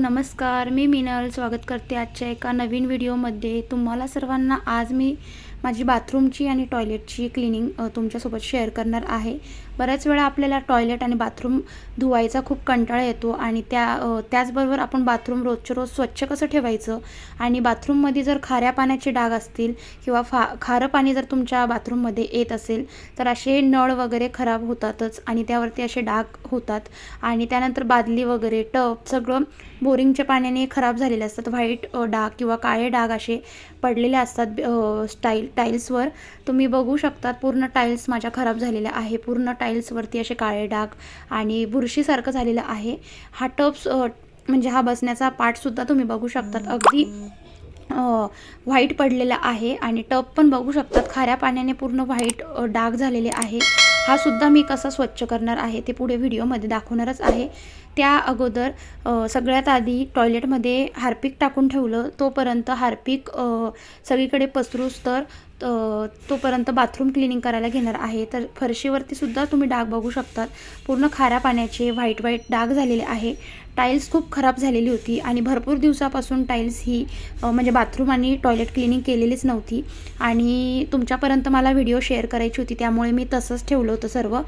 नमस्कार. मी मीनल स्वागत करते आजच्या एका नवीन व्हिडिओमध्ये. तुम्हाला सर्वांना आज मी माझी बाथरूमची आणि टॉयलेटची क्लिनिंग तुमच्यासोबत शेअर करणार आहे. बऱ्याच वेळा आपल्याला टॉयलेट आणि बाथरूम धुवायचा खूप कंटाळा येतो आणि त्याचबरोबर आपण बाथरूम रोजच्या रोज स्वच्छ कसं ठेवायचं आणि बाथरूममध्ये जर खाऱ्या पाण्याचे डाग असतील किंवा खारं पाणी जर तुमच्या बाथरूममध्ये येत असेल तर असे नळ वगैरे खराब होतातच आणि त्यावरती असे डाग होतात आणि त्यानंतर बादली वगैरे टब सगळं बोरिंगच्या पाण्याने खराब झालेले असतात. व्हाईट डाग किंवा काळे डाग असे पडलेले असतात टाईल्सवर. तुम्ही बघू शकतात पूर्ण टाईल्स माझ्या खराब झालेल्या आहे. पूर्ण टाईल्सवरती असे काळे डाग आणि बुरशीसारखं झालेलं आहे. हा टब्स म्हणजे हा बसण्याचा पार्टसुद्धा तुम्ही बघू शकतात अगदी व्हाईट पडलेला आहे आणि टब पण बघू शकतात खाऱ्या पाण्याने पूर्ण व्हाईट डाग झालेले आहे. हा सुद्धा मी कसा स्वच्छ करणार आहे ते पुढे व्हिडिओमध्ये दाखवणारच आहे. त्या अगोदर सगळ्यात आधी टॉयलेटमध्ये हार्पिक टाकून ठेवलं. तोपर्यंत हार्पिक सगळीकडे पसरूस तर तोपर्यंत बाथरूम क्लिनिंग करायला घेणार आहे. तर फरशीवरती सुद्धा तुम्ही डाग बघू शकतात. पूर्ण खाऱ्या पाण्याचे व्हाईट डाग झालेले आहे. टाईल्स खूप खराब झालेली होती आणि भरपूर दिवसापासून टाईल्स ही म्हणजे बाथरूम आणि टॉयलेट क्लिनिंग केलेलीच नव्हती आणि तुमच्यापर्यंत मला व्हिडिओ शेअर करायची होती, त्यामुळे मी तसंच ठेवलं होतं सर्व.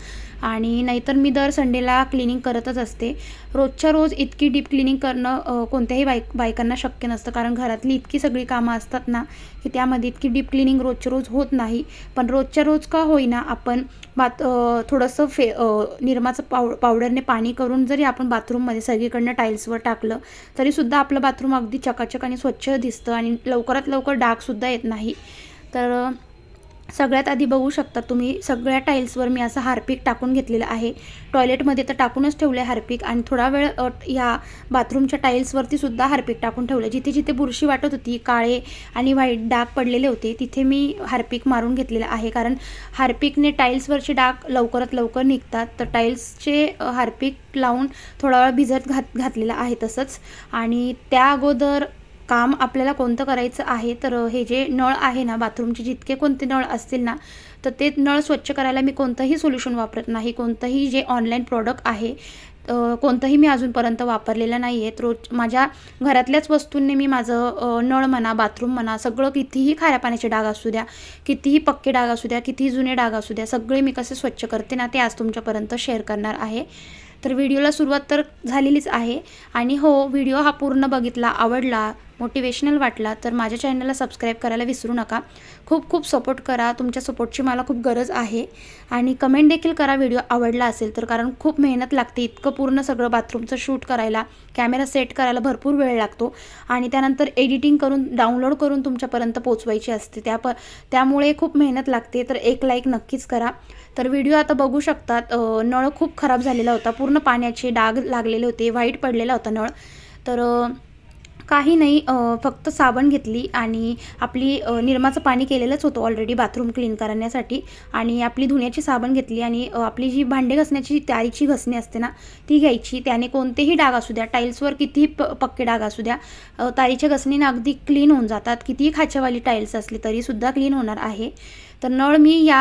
आणि नाहीतर मी दर संडेला क्लिनिंग करतच असते. रोजच्या रोज इतकी डीप क्लिनिंग करणं कोणत्याही बायकांना शक्य नसतं, कारण घरातली इतकी सगळी कामं असतात ना की त्यामध्ये इतकी डीप क्लिनिंग रोजच्या रोज होत नाही. पण रोजच्या रोज का होईना आपण थोडंसं निरमाचं पावडरने पाणी करून जरी आपण बाथरूममध्ये सगळीकडनं टाईल्सवर टाकलं तरीसुद्धा आपलं बाथरूम अगदी चकाचक आणि स्वच्छ दिसतं आणि लवकरात लवकर डागसुद्धा येत नाही. तर सगळ्यात आधी बघू शकता तुम्ही सगळ्या टाईल्सवर मी असं हार्पिक टाकून घेतलेलं आहे. टॉयलेटमध्ये तर टाकूनच ठेवलं आहे हार्पिक आणि थोडा वेळ ह्या बाथरूमच्या टाईल्सवरती सुद्धा हार्पिक टाकून ठेवलं. जिथे जिथे बुरशी वाटत होती, काळे आणि व्हाईट डाग पडलेले होते, तिथे मी हार्पिक मारून घेतलेलं आहे. कारण हार्पिकने टाईल्सवरचे डाग लवकरात लवकर निघतात. तर टाईल्सचे हार्पिक लावून थोडा वेळ भिजत घातलेलं आहे तसंच. आणि त्या अगोदर काम आपल्याला कोणतं करायचं आहे तर हे जे नळ आहे ना बाथरूमचे जितके कोणते नळ असतील ना तर ते नळ स्वच्छ करायला मी कोणतंही सोल्युशन वापरत नाही. कोणतंही जे ऑनलाईन प्रोडक्ट आहे कोणतंही मी अजूनपर्यंत वापरलेलं नाही आहे. रोज माझ्या घरातल्याच वस्तूंनी मी माझं नळ म्हणा, बाथरूम म्हणा, सगळं कितीही खाऱ्या पाण्याचे डाग असू द्या, कितीही पक्के डाग असू द्या, कितीही जुने डाग असू द्या, सगळे मी कसे स्वच्छ करते ना ते आज तुमच्यापर्यंत शेअर करणार आहे. तर व्हिडिओला सुरुवात तर झालेलीच आहे आणि हो, व्हिडिओ हा पूर्ण बघितला, आवडला, मोटिवेशनल वाटला तर माझ्या चॅनलला सबस्क्राईब करायला विसरू नका. खूप खूप सपोर्ट करा. तुमच्या सपोर्टची मला खूप गरज आहे आणि कमेंट देखील करा व्हिडिओ आवडला असेल तर, कारण खूप मेहनत लागते. इतकं पूर्ण सगळं बाथरूमचं शूट करायला, कॅमेरा सेट करायला भरपूर वेळ लागतो आणि त्यानंतर एडिटिंग करून डाउनलोड करून तुमच्यापर्यंत पोचवायची असते. त्यामुळे खूप मेहनत लागते. तर एक लाईक नक्कीच करा. तर व्हिडिओ आता बघू शकतात. नळ खूप खराब झालेला होता. पूर्ण पाण्याचे डाग लागलेले होते. व्हाईट पडलेला होता नळ. तर काही नाही, फक्त साबण घेतली आणि आपली निरमाचं पाणी केलेलंच होतं ऑलरेडी बाथरूम क्लीन करण्यासाठी आणि आपली धुण्याची साबण घेतली आणि आपली जी भांडे घासण्याची तारीची घसणी असते ना ती घ्यायची. त्याने कोणतेही डाग असू द्या, टाईल्सवर कितीही पक्के डाग असू द्या, तारीच्या घसणीने अगदी क्लीन होऊन जातात. कितीही खाचेवाली टाईल्स असली तरीसुद्धा क्लीन होणार आहे. तर नळ मी या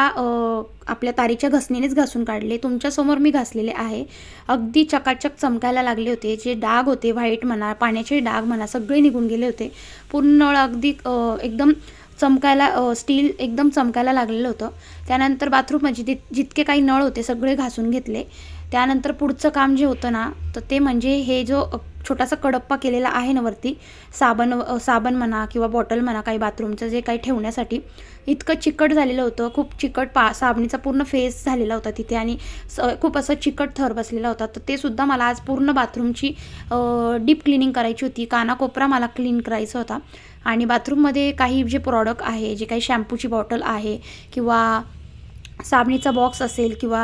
आपल्या तारीच्या घसणीनेच घासून काढले. तुमच्यासमोर मी घासलेले आहे. अगदी चकाचक चमकायला लागले होते. जे डाग होते, व्हाईट म्हणा, पाण्याचे डाग म्हणा, सगळे निघून गेले होते. पूर्ण नळ अगदी एकदम चमकायला, स्टील एकदम चमकायला लागलेलं होतं. त्यानंतर बाथरूममध्ये जितके काही नळ होते सगळे घासून घेतले. त्यानंतर पुढचं काम जे होतं ना तर ते म्हणजे हे जो छोटासा कडप्पा केलेला आहे ना वरती, साबण म्हणा किंवा बॉटल म्हणा, काही बाथरूमचं जे काही ठेवण्यासाठी, इतकं चिकट झालेलं होतं. खूप चिकट साबणीचा पूर्ण फेस झालेला होता तिथे आणि खूप असं चिकट थर बसलेला होता. तर ते सुद्धा मला आज पूर्ण बाथरूमची डीप क्लिनिंग करायची होती. कानाकोपरा मला क्लीन करायचा होता आणि बाथरूममध्ये काही जे प्रॉडक्ट आहे, जे काही शॅम्पूची बॉटल आहे किंवा साबणीचा बॉक्स असेल किंवा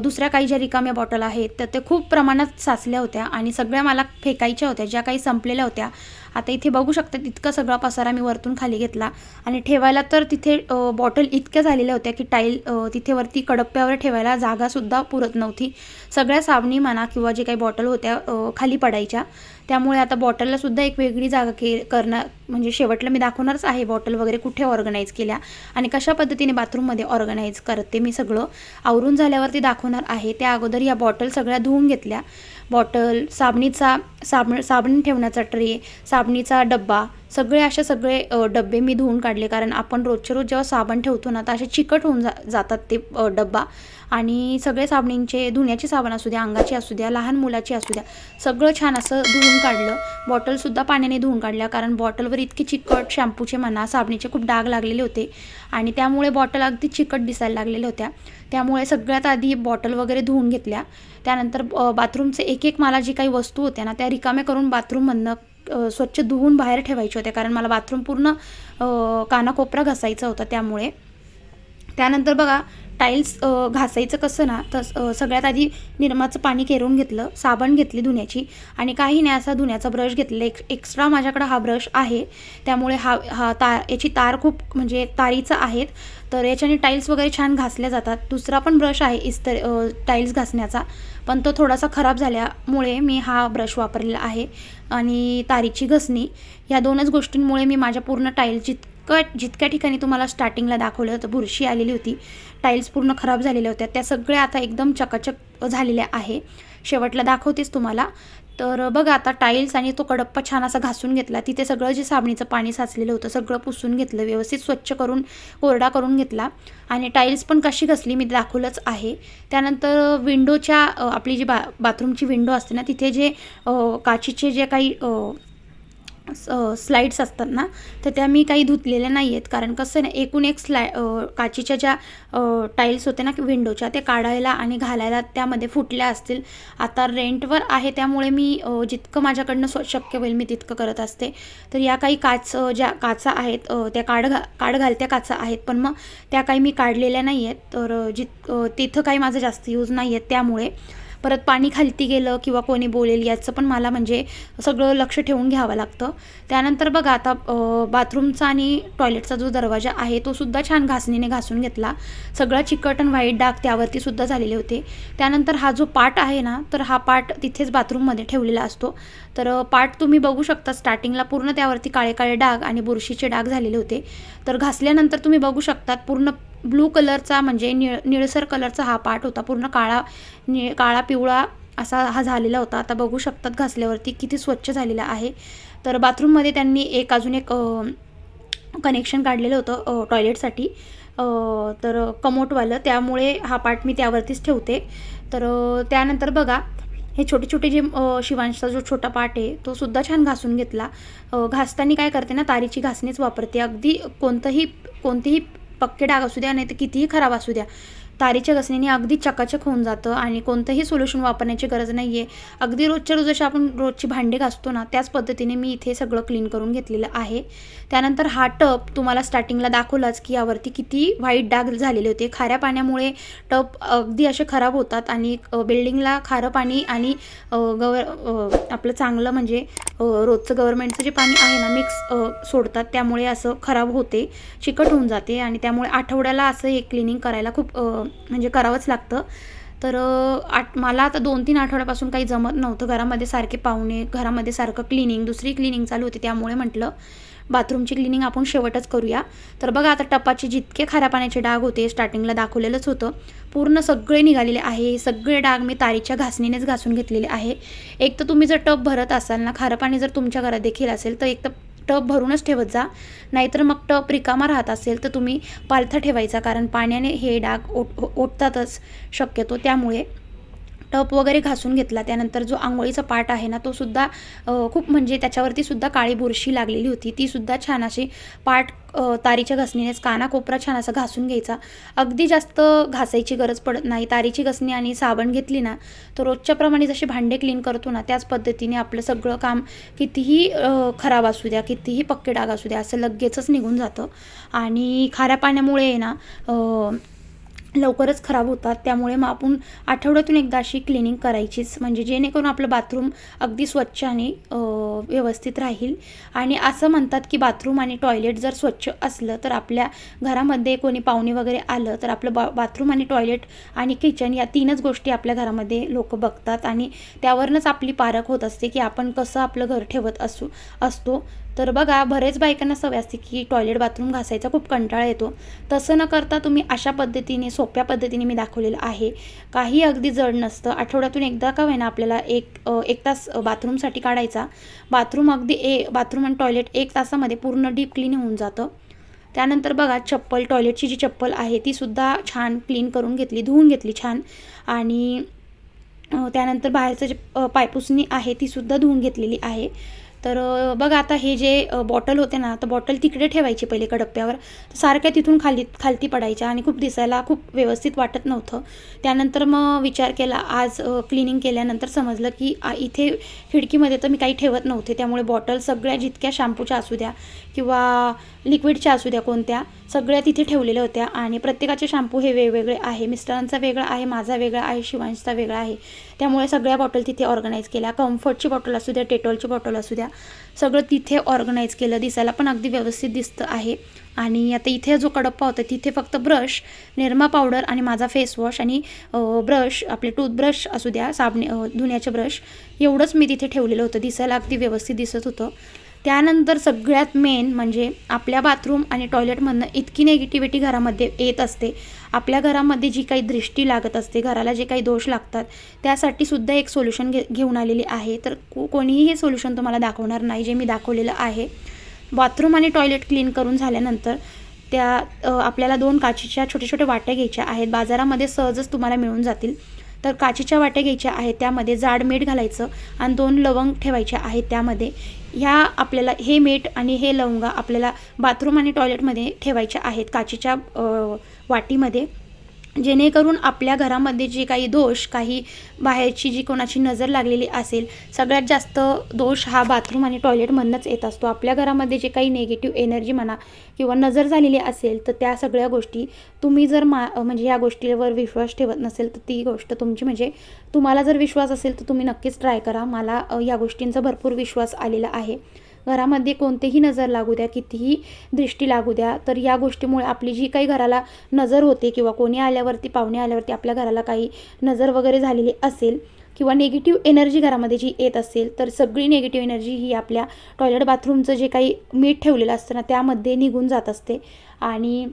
दुसऱ्या काही ज्या रिकाम्या बॉटल आहेत तर ते खूप प्रमाणात साचल्या होत्या आणि सगळ्या मला फेकायच्या होत्या. ज्या काही संपलेल्या होत्या, आता इथे बघू शकता इतका सगळा पसारा मी वरतून खाली घेतला आणि ठेवायला तर तिथे बॉटल इतक्या झालेल्या होत्या की तिथे वरती कडप्प्यावर ठेवायला जागासुद्धा पुरत नव्हती. सगळ्या साबणी म्हणा किंवा जे काही बॉटल होत्या खाली पडायच्या. त्यामुळे आता बॉटललासुद्धा एक वेगळी जागा म्हणजे शेवटला मी दाखवणारच आहे बॉटल वगैरे कुठे ऑर्गनाईज केल्या आणि कशा पद्धतीने बाथरूममध्ये ऑर्गनाईज करते मी. सगळं आवरून झाल्यावरती दाखवणार आहे. त्या अगोदर या बॉटल सगळ्या धुवून घेतल्या. बॉटल, साबण ठेवण्याचा ट्रे, साबणीचा डब्बा, सगळे डब्बे मी धुवून काढले. कारण आपण रोजच्या रोज जेव्हा साबण ठेवतो ना तर असे चिकट होऊन जातात ते डब्बा. आणि सगळे साबणींचे, धुण्याचे साबण असू द्या, अंगाची असू द्या, लहान मुलाची असू द्या, सगळं छान असं धुवून काढलं. बॉटलसुद्धा पाण्याने धुवून काढल्या, कारण बॉटलवर इतके चिकट शॅम्पूचे म्हणा, साबणीचे खूप डाग लागलेले होते आणि त्यामुळे बॉटल अगदी चिकट दिसायला लागलेल्या होत्या. त्यामुळे सगळ्यात आधी बॉटल वगैरे धुवून घेतल्या. त्यानंतर बाथरूमचे एक मला जी काही वस्तू होत्या ना त्या रिकाम्या करून बाथरूममधनं स्वच्छ धुवून बाहेर ठेवायचे होते, कारण मला बाथरूम पूर्ण कानाकोपरा घासायचा होता त्यामुळे. त्यानंतर बघा टाईल्स घासायचं कसं ना तर सगळ्यात आधी निरमाचं पाणी केरून घेतलं, साबण घेतली धुण्याची आणि काही नाही असा धुण्याचा ब्रश घेतलेला. एक्स्ट्रा माझ्याकडं हा ब्रश आहे, त्यामुळे याची तार खूप म्हणजे तारीचं आहेत, तर याच्याने टाईल्स वगैरे छान घासल्या जातात. दुसरा पण ब्रश आहे टाईल्स घासण्याचा, पण तो थोडासा खराब झाल्यामुळे मी हा ब्रश वापरलेला आहे. आणि तारीची घसणी, या दोनच गोष्टींमुळे मी माझ्या पूर्ण टाईल्स जितक्या ठिकाणी तुम्हाला स्टार्टिंगला दाखवलं होतं बुरशी आलेली होती, टाईल्स पूर्ण खराब झालेल्या होत्या, त्या सगळ्या आता एकदम चकाचक झालेल्या आहे. शेवटला दाखवतेच तुम्हाला. तर बघा आता टाईल्स आणि तो कडप्पा छान असा घासून घेतला. तिथे सगळं जे साबणीचं पाणी साचलेलं होतं सगळं पुसून घेतलं, व्यवस्थित स्वच्छ करून कोरडा करून घेतला. आणि टाईल्स पण कशी घसली मी दाखवलंच आहे. त्यानंतर विंडोच्या आपली जी बाथरूमची विंडो असते ना तिथे जे काचीचे जे काही स्लाईड्स असतात ना तर त्या मी काही धुतलेल्या नाही आहेत, कारण कसं ना एकूण एक काचीच्या ज्या टाईल्स होते ना विंडोच्या ते काढायला आणि घालायला त्यामध्ये फुटल्या असतील. आता रेंटवर आहे त्यामुळे मी जितकं माझ्याकडनं शक्य होईल मी तितकं करत असते. तर या काही ज्या काचा आहेत त्या काढ घालत्या काचा आहेत, पण मग त्या काही मी काढलेल्या नाही आहेत. तर तिथं काही माझं जास्त यूज नाही आहेत, त्यामुळे परत पाणी खालती गेलं किंवा कोणी बोलेल याचं पण मला म्हणजे सगळं लक्ष ठेवून घ्यावं लागतं. त्यानंतर बघा आता बाथरूमचा आणि टॉयलेटचा जो दरवाजा आहे तो सुद्धा छान घासणीने घासून घेतला. सगळा चिकट आणि व्हाईट डाग त्यावरती सुद्धा झालेले होते. त्यानंतर हा जो पाट आहे ना तर हा पाट तिथेच बाथरूममध्ये ठेवलेला असतो. तर पाट तुम्ही बघू शकता स्टार्टिंगला पूर्ण त्यावरती काळे काळे डाग आणि बुरशीचे डाग झालेले होते. तर घासल्यानंतर तुम्ही बघू शकतात पूर्ण ब्लू कलरचा म्हणजे निळसर कलरचा हा पाट होता, पूर्ण काळा पिवळा असा हा झालेला होता. आता बघू शकतात घासल्यावरती किती स्वच्छ झालेला आहे. तर बाथरूममध्ये त्यांनी अजून एक कनेक्शन काढलेलं होतं टॉयलेटसाठी, तर कमोटवालं, त्यामुळे हा पाट मी त्यावरतीच ठेवते. तर त्यानंतर बघा हे छोटे छोटे जे शिवांशचा जो छोटा पाट आहे तो सुद्धा छान घासून घेतला. घासताना काय करते ना तारीची घासणीच वापरते. अगदी कोणतेही पक्के डाग असू द्या नाही तर कितीही खराब असू द्या, तारीच्या घासणीने अगदी चकाचक होऊन जातं आणि कोणतंही सोल्युशन वापरण्याची गरज नाही आहे. अगदी रोजच्या रोज जसे आपण रोजची भांडे घासतो ना त्याच पद्धतीने मी इथे सगळं क्लीन करून घेतलेलं आहे. त्यानंतर हा टब तुम्हाला स्टार्टिंगला दाखवलाच की यावरती किती व्हाईट डाग झालेले होते. खाऱ्या पाण्यामुळे टब अगदी असे खराब होतात आणि बिल्डिंगला खारं पाणी आणि आपलं चांगलं म्हणजे रोजचं गव्हर्नमेंटचं जे पाणी आहे ना मिक्स सोडतात, त्यामुळे असं खराब होते, चिकट होऊन जाते आणि त्यामुळे आठवड्याला असं हे क्लिनिंग करायला खूप म्हणजे करावंच लागतं. तर मला आता 2-3 आठवड्यापासून काही जमत नव्हतं. घरामध्ये सारखे पाहुणे, घरामध्ये सारखं दुसरी क्लिनिंग चालू होती, त्यामुळे म्हटलं बाथरूमची क्लिनिंग आपण शेवटच करूया. तर बघा आता टपाचे जितके खाऱ्या पाण्याचे डाग होते स्टार्टिंगला दाखवलेलंच होतं पूर्ण सगळे निघालेले आहे. सगळे डाग मी तारीच्या घासणीनेच घासून घेतलेले आहे. एक तर तुम्ही जर टब भरत असाल ना, खारं पाणी जर तुमच्या घरात देखील असेल तर एक तर टब भरूनच ठेवत जा, नाहीतर मग टब रिकामा राहत असेल तर तुम्ही पालथा ठेवायचा, कारण पाण्याने हे डाग ओढतातच शक्यतो, त्यामुळे टब वगैरे घासून घेतला. त्यानंतर जो आंघोळीचा पाट आहे ना तो सुद्धा खूप म्हणजे त्याच्यावरती सुद्धा काळी बुरशी लागलेली होती, ती सुद्धा छान अशी पाट तारीच्या घासणीनेच कानाकोपरा छान असा घासून घ्यायचा. अगदी जास्त घासायची गरज पडत नाही. तारीची घासणी आणि साबण घेतली ना तर रोजच्या प्रमाणे जसे भांडे क्लीन करतो ना त्याच पद्धतीने आपलं सगळं काम कितीही खराब असू द्या, कितीही पक्के डाग असू द्या असं लगेचच निघून जातं. आणि खाऱ्या पाण्यामुळे ना लवकरच खराब होतात, त्यामुळे मग आपण आठवड्यातून एकदा अशी क्लिनिंग करायचीच, म्हणजे जेणेकरून आपलं बाथरूम अगदी स्वच्छ आणि व्यवस्थित राहील. आणि असं म्हणतात की बाथरूम आणि टॉयलेट जर स्वच्छ असलं तर आपल्या घरामध्ये कोणी पाहुणे वगैरे आलं तर आपलं बाथरूम आणि टॉयलेट आणि किचन या 3च गोष्टी आपल्या घरामध्ये लोक बघतात आणि त्यावरूनच आपली पारख होत असते की आपण कसं आपलं घर ठेवत असतो. तर बघा, बरेच बायकांना सवय असते की टॉयलेट बाथरूम घासायचा खूप कंटाळा येतो. तसं न करता तुम्ही अशा पद्धतीने, सोप्या पद्धतीने मी दाखवलेलं आहे. काही अगदी जड नसतं. आठवड्यातून एकदा का होईना आपल्याला एक तास बाथरूमसाठी काढायचा. बाथरूम आणि टॉयलेट 1 तासामध्ये पूर्ण डीप क्लीन होऊन जातं. त्यानंतर बघा, टॉयलेटची जी चप्पल आहे तीसुद्धा छान क्लीन करून घेतली, धुवून घेतली छान. आणि त्यानंतर बाहेरचं जे पायपुसणी आहे तीसुद्धा धुवून घेतलेली आहे. तर बघा, आता हे जे बॉटल होते ना, तर बॉटल तिकडे ठेवायची पहिले कडप्प्यावर. सारख्या तिथून खालती पडायच्या आणि खूप दिसायला खूप व्यवस्थित वाटत नव्हतं. त्यानंतर मग विचार केला, आज क्लिनिंग केल्यानंतर समजलं की इथे खिडकीमध्ये तर मी काही ठेवत नव्हते. त्यामुळे बॉटल सगळ्या जितक्या शॅम्पूच्या असू द्या किंवा लिक्विडच्या असू द्या कोणत्या, सगळ्या तिथे ठेवलेल्या होत्या. आणि प्रत्येकाचे शॅम्पू हे वेगवेगळे आहे. मिस्टरांचा वेगळा आहे, माझा वेगळा आहे, शिवांशचा वेगळा आहे. त्यामुळे सगळ्या बॉटल तिथे ऑर्गनाईज केल्या. कम्फर्टची बॉटल असू द्या, डेटॉलची बॉटल असू द्या, सगळं तिथे ऑर्गनाईज केलं. दिसायला पण अगदी व्यवस्थित दिसतं आहे. आणि आता इथे जो कडप्पा होता तिथे फक्त ब्रश, निरमा पावडर आणि माझा फेस वॉश आणि ब्रश, आपले टूथब्रश असू द्या, धुण्याचे ब्रश, एवढंच मी तिथे ठेवलेलं होतं. दिसायला अगदी व्यवस्थित दिसत होतं. त्यानंतर सगळ्यात मेन म्हणजे आपल्या बाथरूम आणि टॉयलेटमधनं इतकी निगेटिव्हिटी घरामध्ये येत असते. आपल्या घरामध्ये जी काही दृष्टी लागत असते, घराला जे काही दोष लागतात, त्यासाठी सुद्धा एक सोल्युशन घेऊन आलेली आहे. तर कोणीही हे सोल्युशन तुम्हाला दाखवणार नाही, जे मी दाखवलेलं आहे. बाथरूम आणि टॉयलेट क्लीन करून झाल्यानंतर आपल्याला 2 काचेच्या छोट्या वाट्या घ्यायच्या आहेत. बाजारामध्ये सहजच तुम्हाला मिळून जातील. तर काचेच्या वाट्या घ्यायच्या आहेत. त्यामध्ये जाड मीठ घालायचं आणि 2 लवंग ठेवायच्या आहेत त्यामध्ये. आपल्याला हे मीठ आणि हे लवंगा आपल्याला बाथरूम आणि टॉयलेटमध्ये ठेवायच्या आहेत काचेच्या वाटीमध्ये. जेणेकरून आपल्या घरामध्ये जे काही दोष, काही बाहेरची जी कोणाची नजर लागलेली असेल, सगळ्यात जास्त दोष हा बाथरूम आणि टॉयलेटमधूनच येत असतो. आपल्या घरामध्ये जे काही निगेटिव्ह एनर्जी म्हणा किंवा नजर झालेली असेल, तर त्या सगळ्या गोष्टी तुम्ही जर म्हणजे या गोष्टीवर विश्वास ठेवत नसेल, तर ती गोष्ट तुमची, म्हणजे तुम्हाला जर विश्वास असेल तर तुम्ही नक्कीच ट्राय करा. मला या गोष्टींचा भरपूर विश्वास आलेला आहे. घरामध्ये कोणतेही नजर लागू द्या, कितीही दृष्टी लागू द्या, तर या गोष्टीमुळे आपली जी काही घराला नजर होते किंवा कोणी आल्यावरती, पाहुणे आल्यावरती आपल्या घराला काही नजर वगैरे झालेली असेल किंवा निगेटिव्ह एनर्जी घरामध्ये जी येत असेल, तर सगळी निगेटिव्ह एनर्जी ही आपल्या टॉयलेट बाथरूमचं जे काही मीठ ठेवलेलं असतं ना, त्यामध्ये निघून जात असते. आणि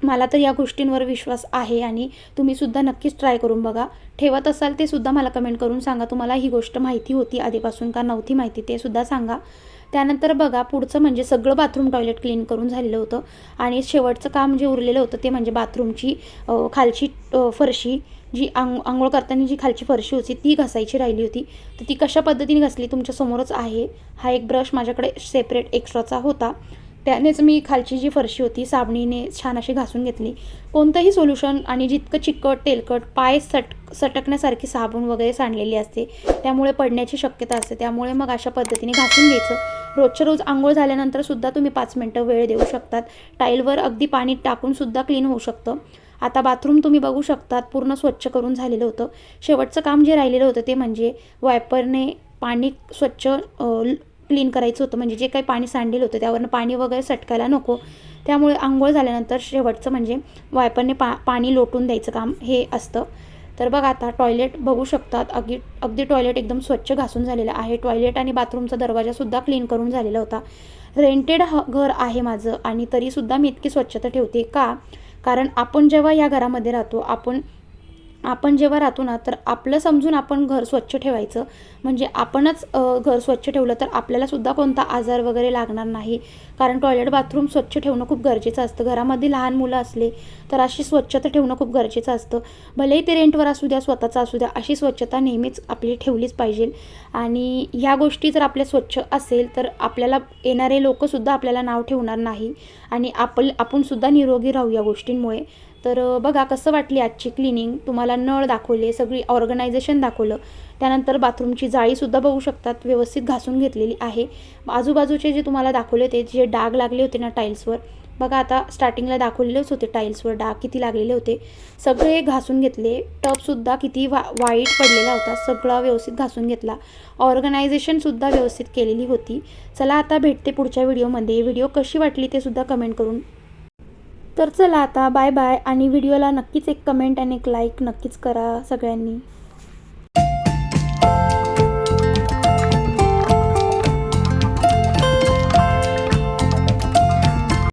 मला तर या गोष्टींवर विश्वास आहे आणि तुम्हीसुद्धा नक्कीच ट्राय करून बघा. ठेवत असाल ते सुद्धा मला कमेंट करून सांगा. तुम्हाला ही गोष्ट माहिती होती आधीपासून का नव्हती माहिती, ते सुद्धा सांगा. त्यानंतर बघा, पुढचं म्हणजे सगळं बाथरूम टॉयलेट क्लीन करून झालेलं होतं. आणि शेवटचं काम जे उरलेलं होतं ते म्हणजे बाथरूमची खालची फरशी, जी आंघोळ करताना जी खालची फरशी होती ती घासायची राहिली होती. तर ती कशा पद्धतीने घासली तुमच्यासमोरच आहे. हा एक ब्रश माझ्याकडे सेपरेट एक्स्ट्राचा होता. त्यानेच मी खालची जी फरशी होती साबणीने छान अशी घासून घेतली. कोणतंही सोल्युशन आणि जितकं चिकट, तेलकट, पाय सटकण्यासारखी साबण वगैरे सांडलेली असते, त्यामुळे पडण्याची शक्यता असते. त्यामुळे मग अशा पद्धतीने घासून घ्यायचं. रोजच्या रोज आंघोळ झाल्यानंतर सुद्धा तुम्ही 5 मिनटं वेळ देऊ शकतात. टाईलवर अगदी पाणी टाकून सुद्धा क्लीन होऊ शकतं. आता बाथरूम तुम्ही बघू शकतात पूर्ण स्वच्छ करून झालेलं होतं. शेवटचं काम जे राहिलेलं होतं ते म्हणजे वायपरने पाणी स्वच्छ क्लीन करायचं होतं. म्हणजे जे काही पाणी सांडलेलं होतं त्यावरनं पाणी वगैरे सटकायला नको. त्यामुळे आंघोळ झाल्यानंतर शेवटचं म्हणजे वायपरने पाणी लोटून द्यायचं काम हे असतं. तर बघा, आता टॉयलेट बघू शकतात. अगदी टॉयलेट एकदम स्वच्छ घासून झालेलं आहे. टॉयलेट आणि बाथरूमचा दरवाजासुद्धा क्लीन करून झालेला होता. रेंटेड घर आहे माझं आणि तरीसुद्धा मी इतकी स्वच्छता ठेवते का? कारण आपण जेव्हा या घरामध्ये राहतो, आपण जेव्हा राहतो ना, तर आपलं समजून आपण घर स्वच्छ ठेवायचं. म्हणजे आपणच घर स्वच्छ ठेवलं तर आपल्यालासुद्धा कोणता आजार वगैरे लागणार नाही. कारण टॉयलेट बाथरूम स्वच्छ ठेवणं खूप गरजेचं असतं. घरामध्ये लहान मुलं असले तर अशी स्वच्छता ठेवणं खूप गरजेचं असतं. भलेही ते रेंटवर असू द्या, स्वतःचं असू द्या, अशी स्वच्छता नेहमीच आपली ठेवलीच पाहिजे. आणि ह्या गोष्टी जर आपल्या स्वच्छ असेल तर आपल्याला येणारे लोकंसुद्धा आपल्याला नाव ठेवणार नाही आणि आपणसुद्धा निरोगी राहू या गोष्टींमुळे. तर बघा, कसं वाटली आजची क्लिनिंग. तुम्हाला नळ दाखवले, सगळी ऑर्गनायझेशन दाखवलं. त्यानंतर बाथरूमची जाळीसुद्धा बघू शकतात, व्यवस्थित घासून घेतलेली आहे. आजूबाजूचे जे तुम्हाला दाखवले होते, जे डाग लागले होते ना टाईल्सवर, बघा आता स्टार्टिंगला दाखवलेलेच होते टाईल्सवर डाग किती लागलेले होते, सगळे घासून घेतले. टबसुद्धा किती वाईट पडलेला होता, सगळा व्यवस्थित घासून घेतला. ऑर्गनायझेशनसुद्धा व्यवस्थित केलेली होती. चला आता भेटते पुढच्या व्हिडिओमध्ये. व्हिडिओ कशी वाटली ते सुद्धा कमेंट करून. तर चला आता बाय बाय. आणि व्हिडिओला नक्कीच एक कमेंट आणि एक लाईक नक्कीच करा सगळ्यांनी.